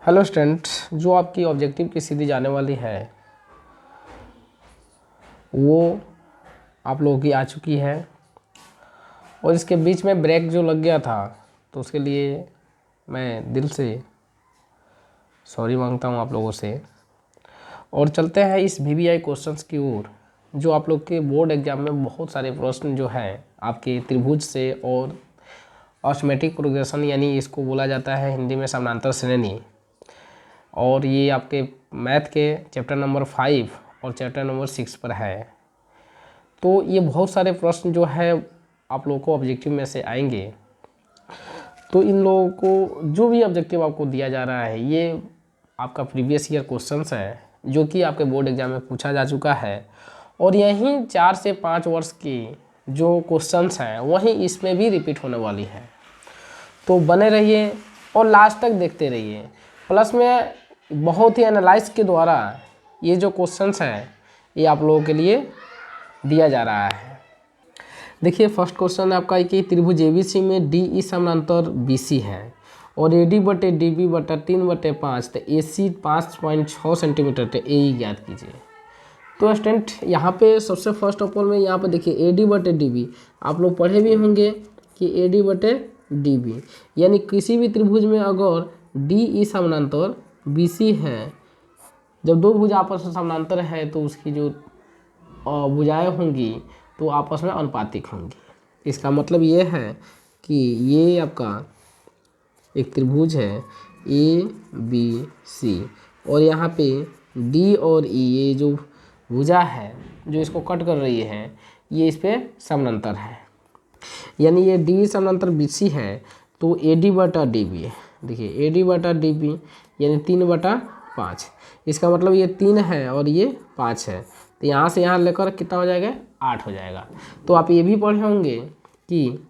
Hello student, जो आपकी objective की सीधी जाने वाली है वो आप लोगों की आ चुकी है। और इसके बीच में ब्रेक जो लग गया था तो उसके लिए मैं दिल से सॉरी मांगता हूँ आप लोगों से। और चलते हैं इस वीवीआई क्वेश्चंस की ओर, जो आप लोग के बोर्ड एग्जाम में बहुत सारे प्रश्न जो हैं आपके त्रिभुज से और ऑर्थमेटिक प्रोग्रेशन, यानी इसको बोला जाता है हिंदी में समानांतर श्रेणी। और ये आपके मैथ के चैप्टर नंबर 5 और चैप्टर नंबर 6 पर है। तो ये बहुत सारे प्रश्न जो है आप लोगों को ऑब्जेक्टिव में से आएंगे। तो इन लोगों को जो भी ऑब्जेक्टिव आपको दिया जा रहा है ये आपका प्रीवियस ईयर क्वेश्चंस है, जो कि आपके बोर्ड एग्जाम में पूछा जा चुका है। और यहीं 4 से 5 वर्ष की जो क्वेश्चंस हैं वहीं इसमें भी रिपीट होने वाली है। तो बने रहिए और लास्ट तक देखते रहिए। प्लस में बहुत ही एनालाइज के द्वारा ये जो क्वेश्चंस हैं ये आप लोगों के लिए दिया जा रहा है। देखिए, फर्स्ट क्वेश्चन है आपका कि त्रिभुज एबीसी में डी ई समानांतर बीसी है और एडी बटे डी बी बटा 3/5 तो ए सी 5.6 सेंटीमीटर तो ए ई ज्ञात कीजिए। तो स्टूडेंट यहाँ पे सबसे फर्स्ट ऑफ ऑल में यहाँ पे देखिए एडी बटे डी बी आप लोग पढ़े भी होंगे कि एडी बटे डी बी, यानी किसी भी त्रिभुज में अगर डी ई समानांतर बीसी है, जब दो भुज आपस में समानांतर है तो उसकी जो भुजाएं होंगी तो आपस में अनुपातिक होंगी। इसका मतलब ये है कि ये आपका एक त्रिभुज है ए बी सी और यहाँ पे डी और ई ये जो भुजा है जो इसको कट कर रही है ये इस पे समानांतर है, यानी ये डी समानांतर बी सी है तो ए डी बटा डी बी है। देखिए ए डी बटा डी बी यानी 3/5। इसका मतलब ये 3 है और ये 5 है, तो यहाँ से यहाँ लेकर कितना हो जाएगा 8 हो जाएगा। तो आप ये भी पढ़े होंगे कि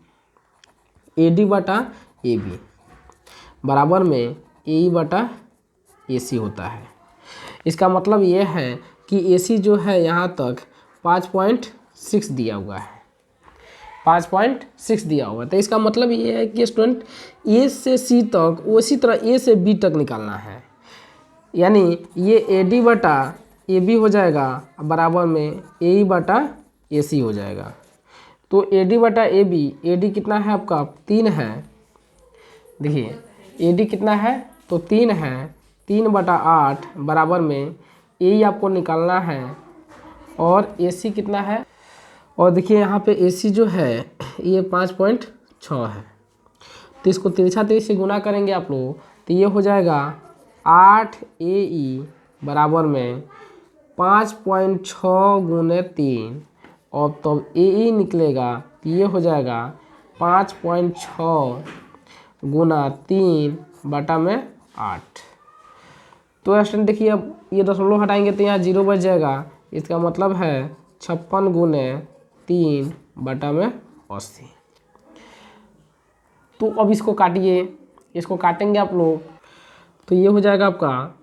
ए डी बटा ए बी बराबर में ए ई बटा ए सी होता है। इसका मतलब ये है कि ए सी जो है यहाँ तक 5.6 दिया हुआ है, 5.6 दिया हुआ है। तो इसका मतलब ये है कि स्टूडेंट ए से सी तक उसी तरह ए से बी तक निकालना है, यानी ये ए डी बटा ए बी हो जाएगा बराबर में ए ई बटा ए सी हो जाएगा। तो ए डी बटा ए बी, ए डी कितना है आपका 3 है। देखिए ए डी कितना है तो 3 है, 3/8 बराबर में ए ई आपको निकालना है और ए सी कितना है। और देखिए यहाँ पे ए सी जो है ये 5.6 है, तो इसको तिरछा तिरछा से गुना करेंगे आप लोग तो ये हो जाएगा 8 ए ई बराबर में 5.6 गुने 3 और तब ए ई निकलेगा तो ये हो जाएगा 5.6 गुना 3/8। तो स्टूडेंट देखिए अब ये दशमलव हटाएंगे तो यहाँ 0 बच जाएगा। इसका मतलब है 56 गुने 3/80। तो अब इसको काटिए, इसको काटेंगे आप लोग तो ये हो जाएगा आपका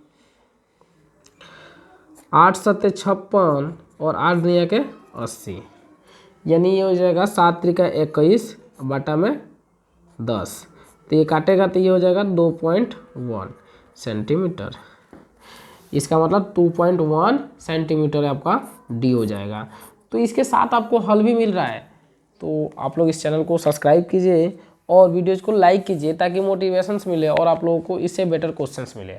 8 सत्ते 56 और 8 दुनिया के 80, यानी ये हो जाएगा 7 त्रिका 21/10। तो ये काटेगा तो ये हो जाएगा 2.1 सेंटीमीटर। इसका मतलब 2.1 सेंटीमीटर आपका डी हो जाएगा। तो इसके साथ आपको हल भी मिल रहा है, तो आप लोग इस चैनल को सब्सक्राइब कीजिए और वीडियोज़ को लाइक कीजिए ताकि मोटिवेशंस मिले और आप लोगों को इससे बेटर क्वेश्चंस मिले।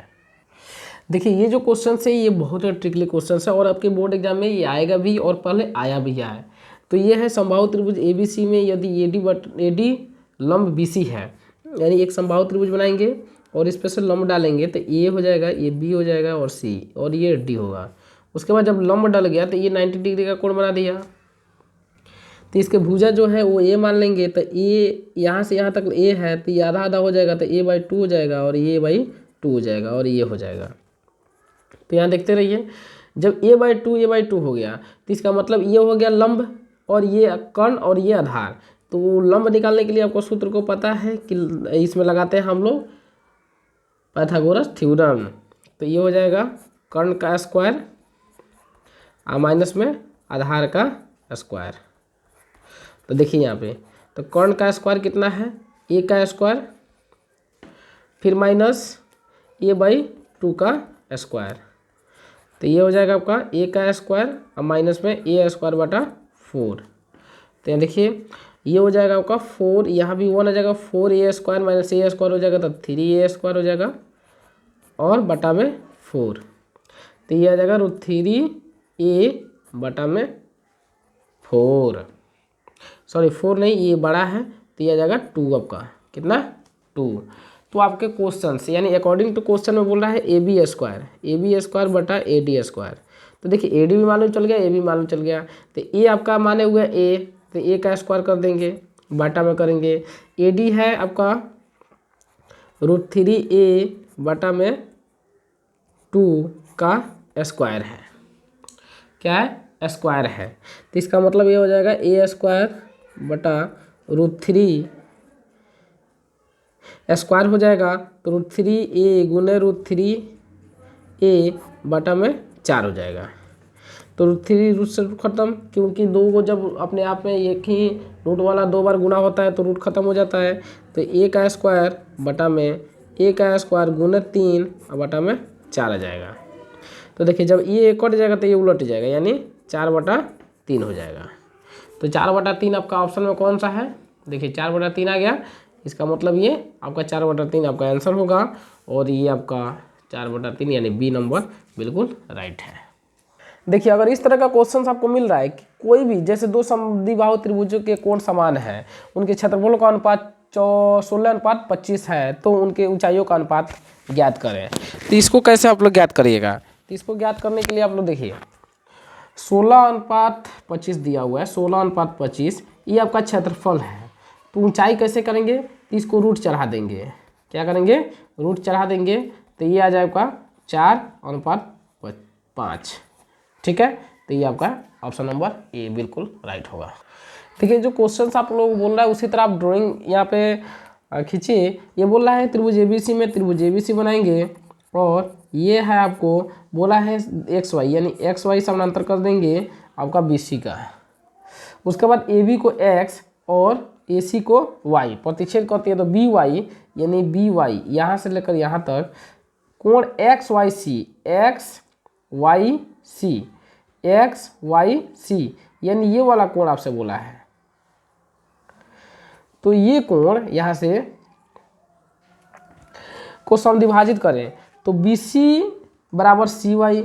देखिए ये जो क्वेश्चन है ये बहुत ही ट्रिकली क्वेश्चन है और आपके बोर्ड एग्जाम में ये आएगा भी और पहले आया भी है। तो ये है समबाहु त्रिभुज ए बी सी में यदि ए डी लंब बी सी है, यानी एक समबाहु त्रिभुज बनाएंगे और इस पर से लंब डालेंगे तो ए हो जाएगा, ये बी हो जाएगा और सी और ये डी होगा। उसके बाद जब लंब डल गया तो ये 90 डिग्री का कोण बना दिया, तो इसके भुजा जो है वो ए मान लेंगे। तो ए यहाँ से यहाँ तक ए है तो ये आधा आधा हो जाएगा तो a/2 हो जाएगा और ये a/2 हो जाएगा और ये हो जाएगा। तो यहाँ देखते रहिए, जब a/2 हो गया तो इसका मतलब ये हो गया लंब और ये कर्ण और ये आधार। तो लंब निकालने के लिए आपको सूत्र को पता है कि इसमें लगाते हैं हम लोग पाइथागोरस थ्योरम। तो ये हो जाएगा कर्ण का स्क्वायर माइनस में आधार का स्क्वायर। तो देखिए यहाँ पे तो कर्ण का स्क्वायर कितना है, ए का स्क्वायर फिर माइनस ए बाई 2 का स्क्वायर। तो ये हो जाएगा आपका ए का स्क्वायर और माइनस में ए स्क्वायर बटा 4। तो यहाँ देखिए ये हो जाएगा आपका 4, यहाँ भी 1 आ जाएगा, 4 ए स्क्वायर माइनस ए स्क्वायर हो जाएगा तो 3 ए स्क्वायर हो जाएगा और बटा में 4। तो ये आ जाएगा √3 बटा में 4, सॉरी 4 नहीं, ये बड़ा है तो ये आ जाएगा 2 आपका, कितना 2। तो आपके क्वेश्चन से यानी अकॉर्डिंग टू क्वेश्चन में बोल रहा है ए बी स्क्वायर बटा ए डी स्क्वायर। तो देखिए ए डी भी मालूम चल गया, ए भी मालूम चल गया, तो ए आपका माने हुए ए, तो ए का स्क्वायर कर देंगे, बटा में करेंगे। ए डी है आपका √3 बटा में 2 का स्क्वायर है, क्या है स्क्वायर है। तो इसका मतलब ये हो जाएगा ए स्क्वायर बटा √3 स्क्वायर हो जाएगा तो √3 गुने √3 बटा में 4 हो जाएगा। तो √3 रूट से रूट खत्म, क्योंकि दो को जब अपने आप में एक ही रूट वाला 2 बार गुना होता है तो रूट खत्म हो जाता है। तो ए का स्क्वायर बटा में ए का स्क्वायर गुने 3 और बटा में 4 आ जाएगा। तो देखिए जब ये कट जाएगा तो ये उलट जाएगा, यानी 4/3 हो जाएगा। तो 4/3 आपका ऑप्शन में कौन सा है, देखिए 4/3 आ गया, इसका मतलब ये आपका 4/3 आपका आंसर होगा और ये आपका 4/3 यानी बी नंबर बिल्कुल राइट है। देखिए अगर इस तरह का क्वेश्चन आपको मिल रहा है कि कोई भी जैसे दो समद्विबाहु त्रिभुजों के कोण समान है, उनके क्षेत्रफलों का अनुपात 16:25 है, तो उनके ऊंचाइयों का अनुपात ज्ञात करें। तो इसको कैसे आप लोग ज्ञात करिएगा, तो इसको ज्ञात करने के लिए आप लोग देखिए 16:25 दिया हुआ है, 16:25 ये आपका क्षेत्रफल है। तो ऊंचाई कैसे करेंगे, तो इसको रूट चढ़ा देंगे, क्या करेंगे रूट चढ़ा देंगे, तो ये आ जाएगा 4:5, ठीक है। तो ये आपका ऑप्शन नंबर ए बिल्कुल राइट होगा। देखिए जो क्वेश्चन आप लोग बोल रहा है उसी तरह आप ड्राइंग यहाँ पे खींचिए। ये बोल रहा है त्रिभुज एबीसी में त्रिभुज एबीसी बनाएंगे और ये है आपको बोला है एक्स वाई, यानी एक्स वाई समानांतर कर देंगे आपका बीसी का। उसके बाद ए बी को एक्स और ए सी को वाई प्रतिच्छेद करती है, तो बी वाई यानी बी वाई यहाँ से लेकर यहाँ तक कोण एक्स वाई सी यानी ये वाला कोण आपसे बोला है। तो ये कोण यहाँ से को समद्विभाजित करें तो BC बराबर CY,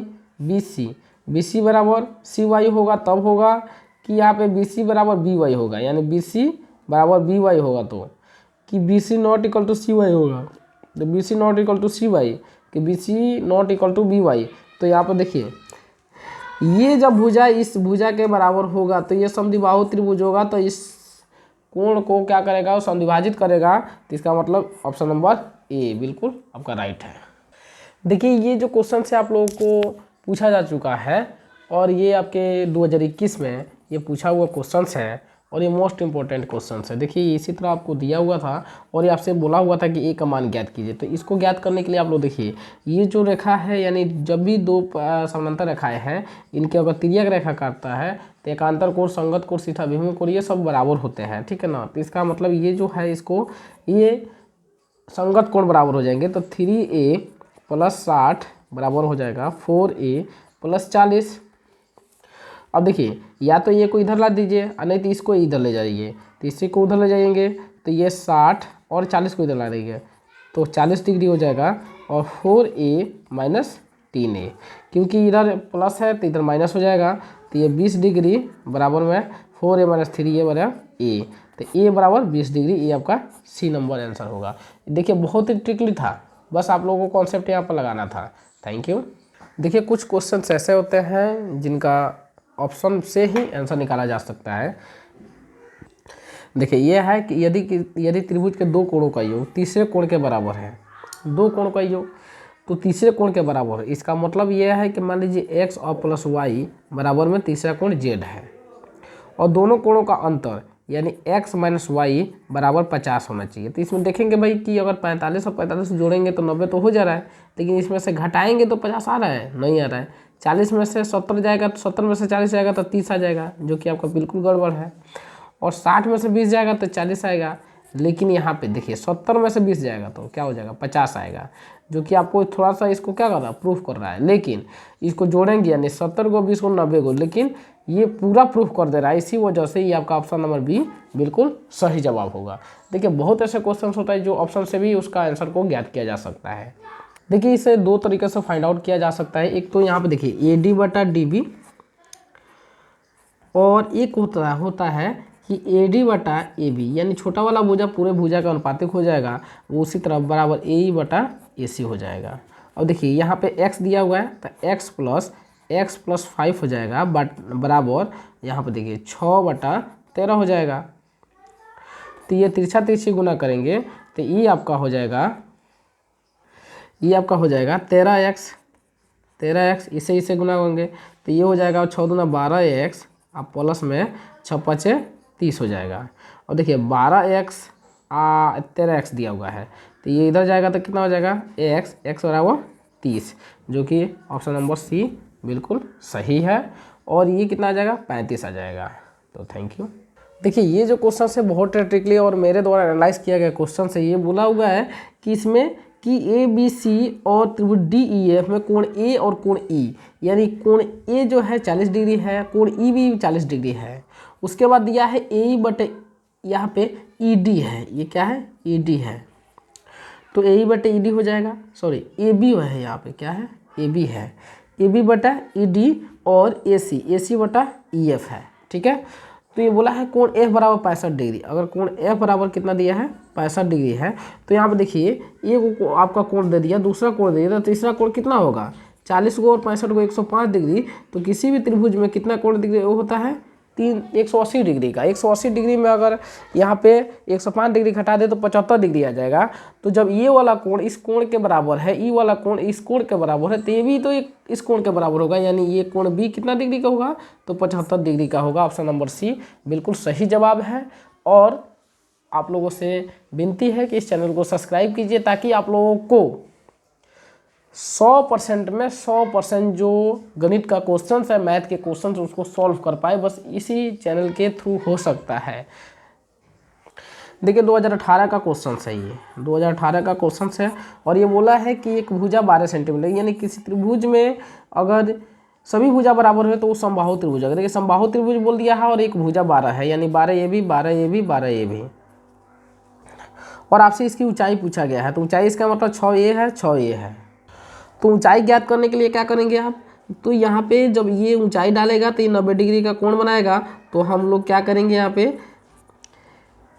BC बराबर CY होगा, तब होगा कि यहाँ पे BC बराबर BY होगा, यानी BC बराबर BY होगा, तो कि BC not equal to CY होगा। तो BC not equal to CY कि BC not equal to BY। तो यहाँ पर देखिए ये जब भुजा इस भुजा के बराबर होगा तो ये समद्विबाहु त्रिभुज होगा, तो इस कोण को क्या करेगा वो समद्विभाजित करेगा। तो इसका मतलब ऑप्शन नंबर ए बिल्कुल आपका राइट है। देखिए ये जो क्वेश्चन से आप लोगों को पूछा जा चुका है और ये आपके 2021 में ये पूछा हुआ क्वेश्चन है और ये मोस्ट इंपॉर्टेंट क्वेश्चन है। देखिए इसी तरह आपको दिया हुआ था और ये आपसे बोला हुआ था कि ए का मान ज्ञात कीजिए। तो इसको ज्ञात करने के लिए आप लोग देखिए ये जो रेखा है, यानी जब भी दो समानांतर रेखाएं हैं इनके अगर तिर्यक रेखा काटता है तो एकांतर कोण, संगत कोण, सीधा अभिमुख कोण ये सब बराबर होते हैं, ठीक है ना। तो इसका मतलब ये जो है इसको ये संगत कोण बराबर हो जाएंगे। तो 3A + 60 बराबर हो जाएगा 4A + 40। अब देखिए या तो ये को इधर ला दीजिए और नहीं तो इसको इधर ले जाइए, तो इसी को उधर ले जाएंगे तो ये 60 और 40 को इधर ला देंगे तो 40 डिग्री हो जाएगा और 4A - 3A, क्योंकि इधर प्लस है तो इधर माइनस हो जाएगा, तो ये 20 डिग्री बराबर में 4A - 3A बराबर A, तो A बराबर 20 डिग्री, ये आपका सी नंबर आंसर होगा। देखिए बहुत ही ट्रिकली था, बस आप लोगों को कॉन्सेप्ट यहाँ पर लगाना था। Thank you. देखिए कुछ क्वेश्चन ऐसे होते हैं जिनका ऑप्शन से ही आंसर निकाला जा सकता है। देखिए यह है कि यदि त्रिभुज के दो कोणों का योग तीसरे कोण के बराबर है, दो कोण का योग तो तीसरे कोण के बराबर है, इसका मतलब यह है कि मान लीजिए x और प्लस y बराबर में तीसरा कोण z है और दोनों कोणों का अंतर यानी x - y बराबर 50 होना चाहिए। तो इसमें देखेंगे भाई कि अगर 45 और 45 जोड़ेंगे तो 90 तो हो जा रहा है, लेकिन इसमें से घटाएंगे तो 50 आ रहा है, नहीं आ रहा है। 40 में से 70 जाएगा तो 70 में से 40 जाएगा तो 30 आ जाएगा, जो कि आपका बिल्कुल गड़बड़ है। और 60 में से 20 जाएगा तो 40 आएगा, लेकिन यहाँ पे देखिए 70 में से 20 जाएगा तो क्या हो जाएगा 50 आएगा। जो कि आपको थोड़ा सा इसको क्या कर रहा है, प्रूफ कर रहा है। लेकिन इसको जोड़ेंगे यानी 70 को 20 को 90 को, लेकिन ये पूरा प्रूफ कर दे रहा है। इसी वजह से ये आपका ऑप्शन नंबर बी बिल्कुल सही जवाब होगा। देखिए बहुत ऐसे क्वेश्चन होता है जो ऑप्शन से भी उसका आंसर को ज्ञात किया जा सकता है। देखिए इसे दो तरीके से फाइंड आउट किया जा सकता है। एक तो यहाँ पे देखिए AD बटा DB, और एक होता है कि AD बटा AB, यानी छोटा वाला भुजा पूरे भुजा का अनुपातिक हो जाएगा, वो उसी तरह बराबर AE बटा AC हो जाएगा। और देखिए यहाँ पे x दिया हुआ है तो x प्लस 5 हो जाएगा, बट बराबर यहाँ पे देखिए 6 बटा 13 हो जाएगा। तो ये तिरछा तिरछी गुना करेंगे तो ये आपका हो जाएगा 13x, इसे गुना होंगे तो ये हो जाएगा 6 दूना 12x, अब प्लस में 6 5 30 हो जाएगा। और देखिए 12x 13x दिया हुआ है तो ये इधर जाएगा तो कितना हो जाएगा x बराबर 30, जो कि ऑप्शन नंबर सी बिल्कुल सही है। और ये कितना आ जाएगा 35 आ जाएगा। तो थैंक यू। देखिए ये जो क्वेश्चन है बहुत ट्रिकली और मेरे द्वारा एनालाइज किया गया क्वेश्चन से ये बोला हुआ है कि इसमें कि ABC और त्रिभुज DEF में कोण A और कोण E, यानी कोण A जो है 40 डिग्री है, कोण E भी 40 डिग्री है। उसके बाद दिया है AE बटे यहाँ पे ED है, ये क्या है ED है, तो AE बटे ED हो जाएगा, सॉरी AB है यहाँ पे क्या है AB है, AB बटा ED और AC बटा EF है। ठीक है, तो ये बोला है कोण F बराबर 65 डिग्री। अगर कोण F बराबर कितना दिया है 65 डिग्री है, तो यहाँ पे देखिए एक आपका कोण दे दिया, दूसरा कोण दे दिया, तो तीसरा कोण कितना होगा 40 को और 65 को 105 डिग्री। तो किसी भी त्रिभुज में कितना कोण डिग्री वो होता है 180 डिग्री का। 180 डिग्री में अगर यहाँ पे 105 डिग्री घटा दे तो 75 डिग्री आ जाएगा। तो जब ये वाला कोण इस कोण के बराबर है, ई वाला कोण इस कोण के बराबर है, तो ये भी तो इस कोण के बराबर होगा, यानी ये कोण बी कितना डिग्री का होगा तो 75 डिग्री का होगा। ऑप्शन नंबर सी बिल्कुल सही जवाब है। और आप लोगों से विनती है कि इस चैनल को सब्सक्राइब कीजिए ताकि आप लोगों को 100% में 100% जो गणित का क्वेश्चन है, मैथ के क्वेश्चन उसको सॉल्व कर पाए, बस इसी चैनल के थ्रू हो सकता है। देखिए 2018 का क्वेश्चन है, ये 2018 का क्वेश्चन है और ये बोला है कि एक भुजा 12 सेंटीमीटर, यानी किसी त्रिभुज में अगर सभी भुजा बराबर है तो वो समबाहु त्रिभुज है। देखिए समबाहु त्रिभुज बोल दिया है और एक भुजा 12 है, यानी 12 AB 12 AB 12 AB, और आपसे इसकी ऊंचाई पूछा गया है। तो ऊंचाई इसका मतलब 6A है, 6A है। तो ऊंचाई ज्ञात करने के लिए क्या करेंगे आप, तो यहाँ पे जब ये ऊंचाई डालेगा तो ये 90 डिग्री का कोण बनाएगा। तो हम लोग क्या करेंगे, यहाँ पे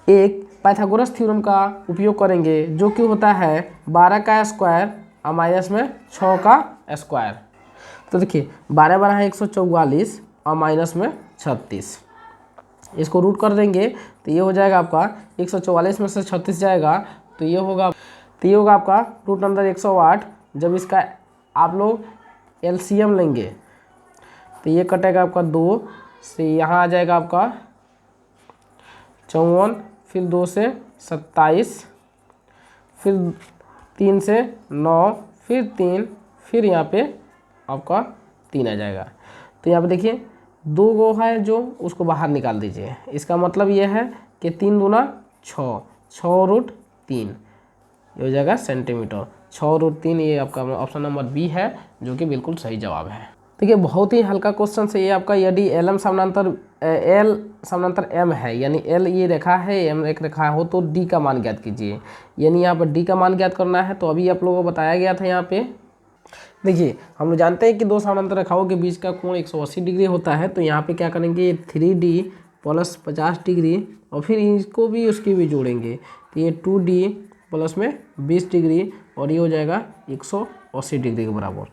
एक पाइथागोरस थ्योरम का उपयोग करेंगे, जो कि होता है 12 का स्क्वायर और माइनस में 6 का स्क्वायर। तो देखिए 12 12 है 144 और माइनस में 36, इसको रूट कर देंगे तो ये हो जाएगा आपका 144 में से 36 जाएगा तो ये होगा आपका रूट अंदर 108। जब इसका आप लोग LCM लेंगे तो ये कटेगा आपका 2 से, यहाँ आ जाएगा आपका 54, फिर 2 से 27, फिर 3 से 9, फिर 3, फिर यहाँ पे आपका 3 आ जाएगा। तो यहाँ पे देखिए 2 गो है जो उसको बाहर निकाल दीजिए। इसका मतलब ये है कि 3 दूना 6, 6 रूट 3 ये हो जाएगा सेंटीमीटर, 6 रूट 3। ये आपका ऑप्शन नंबर बी है जो कि बिल्कुल सही जवाब है। देखिए बहुत ही हल्का क्वेश्चन है ये आपका, यदि LM समानांतर L समानांतर M है, यानी L ये रेखा है, M एक रेखा हो, तो D का मान ज्ञात कीजिए। यानी यहाँ पर D का मान ज्ञात करना है। तो अभी आप लोगों को बताया गया था यहाँ पे, देखिए हम लोग जानते हैं कि दो समानांतर रेखाओं के बीच का कोण 180 डिग्री होता है। तो यहाँ पे क्या करेंगे 3D प्लस 50 डिग्री और फिर इसको भी उसकी भी जोड़ेंगे तो ये 2D प्लस में 20 डिग्री और ये हो जाएगा 180 डिग्री के बराबर।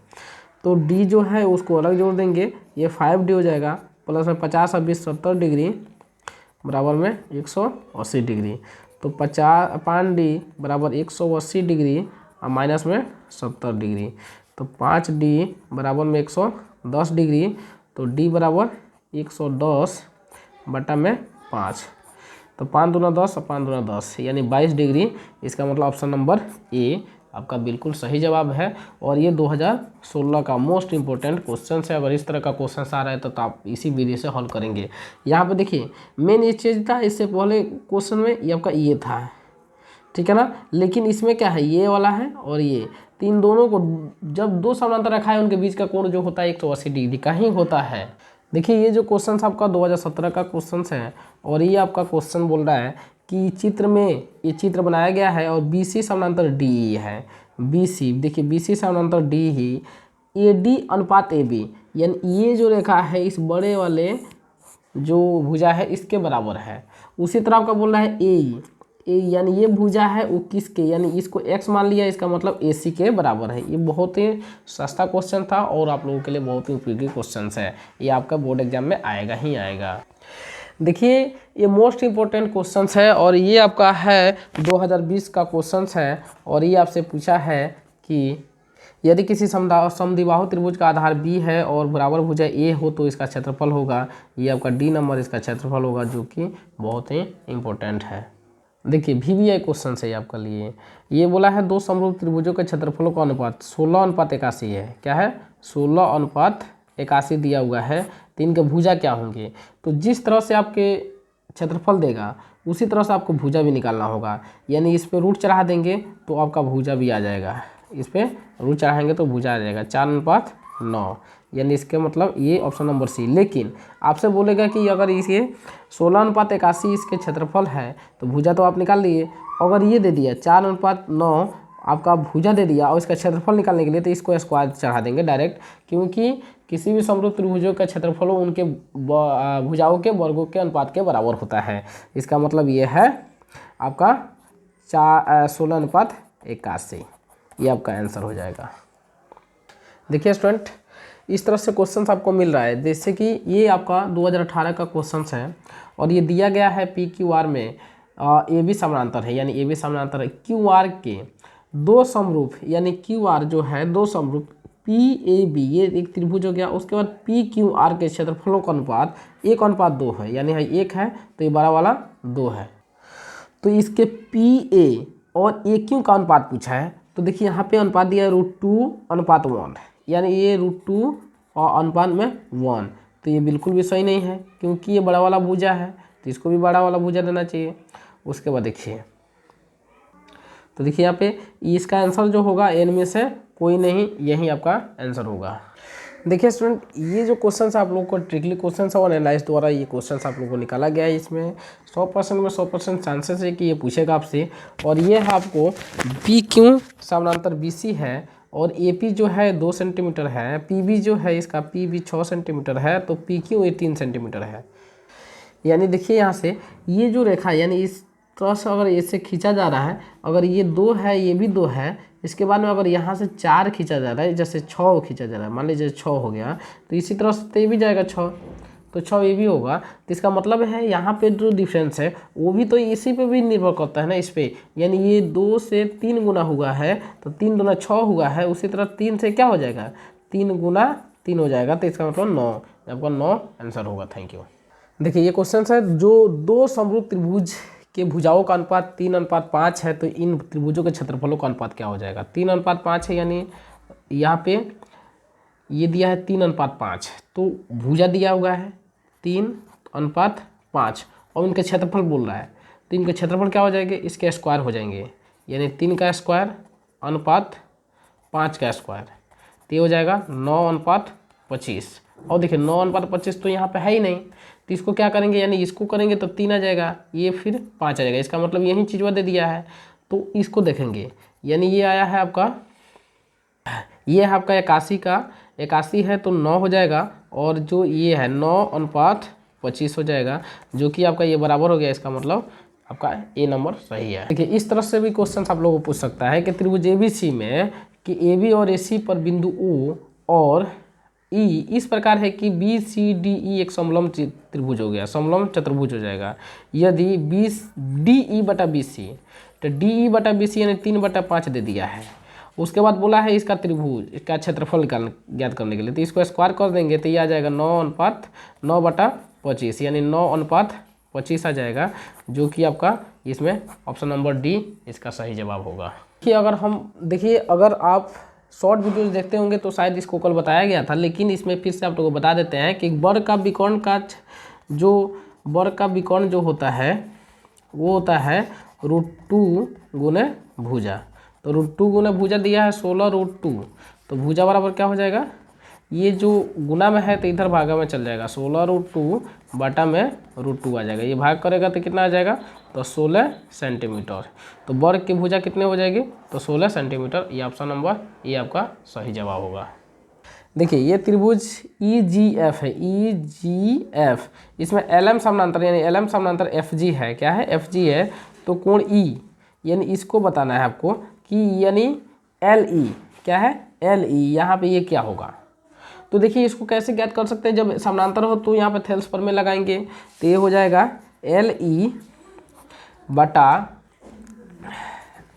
तो D जो है उसको अलग जोड़ देंगे, ये 5D हो जाएगा, प्लस में 50 और 20 70 डिग्री बराबर में 180 डिग्री। तो 5D बराबर 180 डिग्री और माइनस में 70 डिग्री। तो 5D बराबर में 110 डिग्री। तो D बराबर 110 बटा में 5, तो 5 दूना 10 और 5 दूना 10 यानी 22 डिग्री। इसका मतलब ऑप्शन नंबर ए आपका बिल्कुल सही जवाब है। और ये 2016 का मोस्ट इंपॉर्टेंट क्वेश्चन है। अगर इस तरह का क्वेश्चन आ रहा है तो आप इसी विधि से हल करेंगे। यहाँ पे देखिए मेन ये चीज़ था, इससे पहले क्वेश्चन में ये आपका ये था ठीक है ना। लेकिन इसमें क्या है, ये वाला है और ये तीन दोनों को जब दो समानांतर रखा है उनके बीच का कोण जो होता है 180 डिग्री का ही होता है। देखिए ये जो क्वेश्चन आपका 2017 का क्वेश्चन है और ये आपका क्वेश्चन बोल रहा है कि चित्र में ये चित्र बनाया गया है और BC समानांतर DE है। BC देखिए BC समानांतर DE AD अनुपात AB, यानी ये जो रेखा है इस बड़े वाले जो भुजा है इसके बराबर है। उसी तरह आपका बोल रहा है ए यानी ये भुजा है वो किसके, यानी इसको x मान लिया, इसका मतलब AC के बराबर है। ये बहुत ही सस्ता क्वेश्चन था और आप लोगों के लिए बहुत ही उपयोगी क्वेश्चन है। ये आपका बोर्ड एग्जाम में आएगा ही आएगा। देखिए ये मोस्ट इम्पोर्टेंट क्वेश्चन है और ये आपका है 2020 का क्वेश्चन है। और ये आपसे पूछा है कि यदि किसी समद्विबाहु त्रिभुज का आधार B है और बराबर भुजा A हो तो इसका क्षेत्रफल होगा। ये आपका D नंबर इसका क्षेत्रफल होगा, जो कि बहुत ही इम्पोर्टेंट है। देखिए VBI क्वेश्चन है आपका लिए। ये बोला है दो समरूप त्रिभुजों के क्षेत्रफलों का अनुपात 16:81 है। क्या है, 16:81 दिया हुआ है। तो इनके भुजा क्या होंगे, तो जिस तरह से आपके क्षेत्रफल देगा उसी तरह से आपको भुजा भी निकालना होगा। यानी इस पर रूट चढ़ा देंगे तो आपका भुजा भी आ जाएगा, इस पर रूट चढ़ाएंगे तो भुजा आ जाएगा 4:9, यानी इसके मतलब ये ऑप्शन नंबर C। लेकिन आपसे बोलेगा कि अगर इसे 16:81 इसके क्षेत्रफल है तो भुजा तो आप निकाल लिए। अगर ये दे दिया 4:9 आपका भुजा दे दिया और इसका क्षेत्रफल निकालने के लिए तो इसको स्क्वायर चढ़ा देंगे डायरेक्ट, क्योंकि किसी भी समरूप त्रिभुजों का क्षेत्रफल उनके भुजाओं के वर्गों के अनुपात के बराबर होता है। इसका मतलब ये है आपका 16:81, ये आपका आंसर हो जाएगा। देखिए स्टूडेंट, इस तरह से क्वेश्चन आपको मिल रहा है। जैसे कि ये आपका 2018 का क्वेश्चन है और ये दिया गया है PQR में AB समानांतर है, यानी AB समानांतर है QR के दो समरूप, यानी QR जो है दो समरूप PAB, ये एक त्रिभुज हो गया। उसके बाद PQR के क्षेत्रफलों का अनुपात 1:2 है, यानी 1 है तो ये बड़ा वाला 2 है। तो इसके PA और AQ का अनुपात पूछा है। तो देखिए यहाँ पे अनुपात दिया है √2:1, यानी ये √2 और अनुपात में 1। तो ये बिल्कुल भी सही नहीं है क्योंकि ये बड़ा वाला भुजा है, तो इसको भी बड़ा वाला भुजा देना चाहिए। उसके बाद देखिए, तो देखिए यहाँ पे इसका आंसर जो होगा n में से कोई नहीं, यही आपका आंसर होगा। देखिए स्टूडेंट, ये जो क्वेश्चन आप लोगों को ट्रिकली क्वेश्चन है और एनालाइज द्वारा ये क्वेश्चन आप लोगों को निकाला गया है। इसमें 100% में 100% चांसेस है कि ये पूछेगा आपसे। और ये है आपको PQ समानांतर BC है और AP जो है 2 सेंटीमीटर है, PB जो है इसका PB 6 सेंटीमीटर है, तो PQ ये 3 सेंटीमीटर है। यानी देखिए यहाँ से ये जो रेखा यानी इस तरह से अगर इससे खींचा जा रहा है, अगर ये 2 है ये भी 2 है, इसके बाद में अगर यहाँ से 4 खींचा जा रहा है, जैसे 6 खींचा जा रहा है, मान लीजिए 6 हो गया, तो इसी तरह से तो ये भी जाएगा 6, तो 6 ये भी होगा। तो इसका मतलब है यहाँ पे जो डिफरेंस है वो भी तो इसी पे भी निर्भर करता है ना, इस पर। यानी ये 2 से 3 गुना हुआ है तो 3 दूना 6 हुआ है, उसी तरह 3 से क्या हो जाएगा, 3 गुना 3 हो जाएगा, तो इसका मतलब 9, आपका 9 आंसर होगा। Thank you. देखिए ये क्वेश्चन है, जो दो समरूप त्रिभुज के भुजाओं का अनुपात 3:5 है तो इन त्रिभुजों के क्षेत्रफलों का अनुपात क्या हो जाएगा। 3:5 है, यानी यहाँ पे ये दिया है 3:5, तो भुजा दिया हुआ है 3:5 और इनका क्षेत्रफल बोल रहा है, तो इनके क्षेत्रफल क्या हो जाएंगे, इसके स्क्वायर हो जाएंगे, यानी 3 का स्क्वायर अनुपात 5 का स्क्वायर, तो ये हो जाएगा 9:25। और देखिए 9:25 तो यहाँ पे है ही नहीं, तो इसको क्या करेंगे, यानी इसको करेंगे तो 3 आ जाएगा, ये फिर 5 आ जाएगा। इसका मतलब यही चीज़ दे दिया है, तो इसको देखेंगे, यानी ये आया है आपका, ये है आपका 81 है तो 9 हो जाएगा, और जो ये है 9:25 हो जाएगा, जो कि आपका ये बराबर हो गया। इसका मतलब आपका ए नंबर सही है। देखिए इस तरह से भी क्वेश्चन आप लोगों को पूछ सकता है कि त्रिभुज ABC में कि AB और AC पर बिंदु O और E इस प्रकार है कि BCDE एक समलंब त्रिभुज हो गया, समलंब चतुर्भुज हो जाएगा। यदि DE/BC, तो DE/BC यानी 3/5 दे दिया है। उसके बाद बोला है इसका त्रिभुज, इसका क्षेत्रफल ज्ञात करने के लिए, तो इसको स्क्वायर कर देंगे तो ये आ जाएगा 9:9/25, यानी 9:25 आ जाएगा, जो कि आपका इसमें ऑप्शन नंबर D इसका सही जवाब होगा। कि अगर हम देखिए, अगर आप शॉर्ट वीडियोस देखते होंगे तो शायद इसको कल बताया गया था, लेकिन इसमें फिर से आप लोगों को बता देते हैं कि वर्ग का विकर्ण जो होता है वो होता है √2 गुने भुजा। तो √2 गुने भुजा दिया है 16√2, तो भुजा बराबर क्या हो जाएगा, ये जो गुना में है तो इधर भागा में चल जाएगा, 16√2 बटा में √2 आ जाएगा। ये भाग करेगा तो कितना आ जाएगा, तो 16 सेंटीमीटर। तो वर्ग की भुजा कितने हो जाएगी, तो 16 सेंटीमीटर। ये ऑप्शन नंबर ये आपका सही जवाब होगा। देखिए ये त्रिभुज EGF है, EGF, इसमें LM समानांतर यानी LM समानांतर FG है। क्या है, FG है। तो कोण E यानी इसको बताना है आपको कि यानी LE क्या है, LE यहाँ पे ये क्या होगा। तो देखिए इसको कैसे ज्ञात कर सकते हैं, जब समानांतर हो तो यहाँ पे थेल्स पर में लगाएंगे, तो ये हो जाएगा LE बटा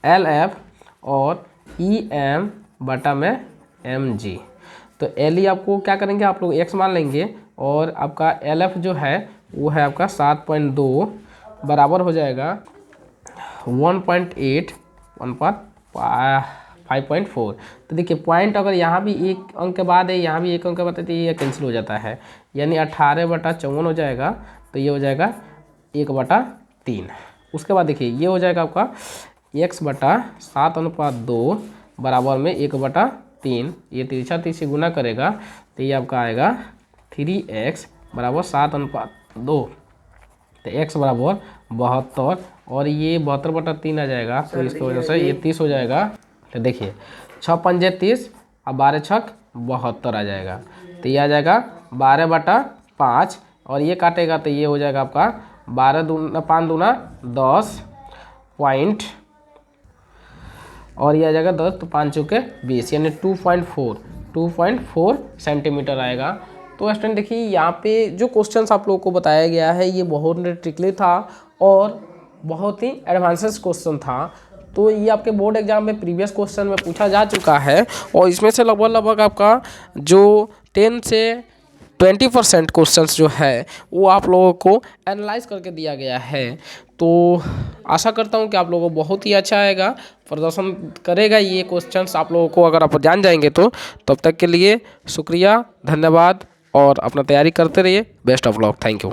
LF और EM बटा में MG। तो LE आपको क्या करेंगे, आप लोग x मान लेंगे और आपका LF जो है वो है आपका 7.2 बराबर हो जाएगा 1.8 5.4। तो देखिए पॉइंट अगर यहाँ भी एक अंक के बाद है, यहाँ भी एक अंक के बाद है, तो ये कैंसिल हो जाता है, यानी 18/54 हो जाएगा। तो ये हो जाएगा 1/3। उसके बाद देखिए ये हो जाएगा आपका x बटा 7/2 बराबर में 1/3। ये तिरछा तिरछी गुना करेगा तो ये आपका आएगा 3x बराबर 7/2। तो x बराबर 72 और ये 72/3 आ जाएगा। तो इसकी वजह से ये 30 हो जाएगा। तो देखिए 6 पंजे 30 और 12 छक 72 आ जाएगा। तो ये आ जाएगा 12/5 और ये काटेगा तो ये हो जाएगा आपका 12 दूना 5 दूना 10 पॉइंट और ये आ जाएगा 10, तो 5 चौके 20 यानी 2.4 सेंटीमीटर आएगा। तो स्टूडेंट देखिए यहाँ पे जो क्वेश्चंस आप लोगों को बताया गया है ये बहुत ट्रिकली था और बहुत ही एडवांसेस क्वेश्चन था। तो ये आपके बोर्ड एग्जाम में प्रीवियस क्वेश्चन में पूछा जा चुका है और इसमें से लगभग आपका जो 10 से 20% क्वेश्चंस जो है वो आप लोगों को एनालाइज करके दिया गया है। तो आशा करता हूँ कि आप लोगों को बहुत ही अच्छा आएगा, प्रदर्शन करेगा ये क्वेश्चंस आप लोगों को अगर आप जान जाएंगे तो। तब तक के लिए शुक्रिया, धन्यवाद और अपना तैयारी करते रहिए। Best of luck, thank you.